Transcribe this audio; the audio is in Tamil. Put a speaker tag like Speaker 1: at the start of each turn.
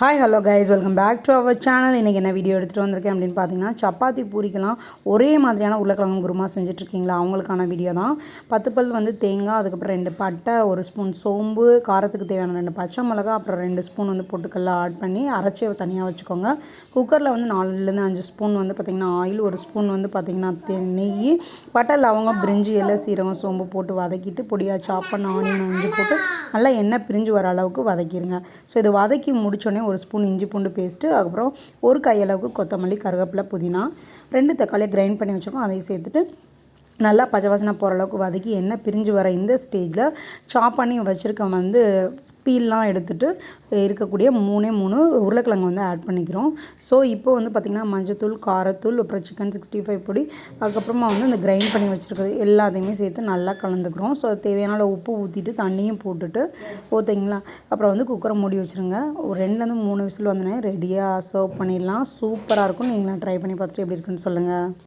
Speaker 1: Hi hello guys, welcome back to our channel. இன்றைக்கி என்ன வீடியோ எடுத்துகிட்டு வந்திருக்கேன் அப்படின்னு பார்த்தீங்கன்னா, சப்பாத்தி பூரிக்கெல்லாம் ஒரே மாதிரியான உருளைக்கிழங்கு குருமா செஞ்சுட்ருக்கீங்களா, அவங்களுக்கான வீடியோ தான். 10 பல் தேங்காய், அதுக்கப்புறம் 2 பட்டை, 1 ஸ்பூன் சோம்பு, காரத்துக்கு தேவையான 2 பச்சை மிளகா, அப்புறம் 2 ஸ்பூன் பொட்டுக்கல்ல ஆட் பண்ணி அரைச்சி தனியாக வச்சுக்கோங்க. குக்கரில் 4லேருந்து 5 ஸ்பூன் பார்த்திங்கன்னா ஆயில், 1 ஸ்பூன் பார்த்திங்கன்னா நெய், பட்டை, லவங்கம், பிரிஞ்சி இலை, சீரகம், சோம்பு போட்டு வதக்கிட்டு பொடியாக சாப் பண்ண ஆனியன் இஞ்சி போட்டு நல்லா எண்ணெய் பிரிஞ்சு வர அளவுக்கு வதக்கிடுங்க. ஸோ இதை வதக்கி முடிச்சோடனே 1 ஸ்பூன் இஞ்சி பூண்டு பேஸ்ட்டு, அதுக்கப்புறம் 1 கையளவுக்கு கொத்தமல்லி, கருவேப்பிலை, புதினா, 2 தக்காளியை கிரைண்ட் பண்ணி வச்சுக்கோம். அதையும் சேர்த்துட்டு நல்லா பச்சை வாசனை போகிற அளவுக்கு வதக்கி எண்ணெய் பிரிஞ்சு வர இந்த ஸ்டேஜில் சாப் பண்ணி வச்சுருக்க பீல்லாம் எடுத்துகிட்டு இருக்கக்கூடிய 3 உருளைக்கிழங்கு ஆட் பண்ணிக்கிறோம். ஸோ இப்போ பார்த்திங்கன்னா மஞ்சத்தூள், காரத்தூள், அப்புறம் சிக்கன் 65 பொடி, அதுக்கப்புறமா இந்த கிரைண்ட் பண்ணி வச்சுருக்கிறது எல்லாத்தையுமே சேர்த்து நல்லா கலந்துக்கிறோம். ஸோ தேவையான உப்பு ஊற்றிட்டு தண்ணியும் போட்டுட்டு ஊற்றிங்களா, அப்புறம் குக்கரை மூடி வச்சுருங்க. ஒரு 2லேருந்து 3 விசில் வந்தோடனே ரெடியாக சர்வ் பண்ணிடலாம். சூப்பராக இருக்கும். நீங்களும் ட்ரை பண்ணி பார்த்துட்டு எப்படி இருக்குன்னு சொல்லுங்கள்.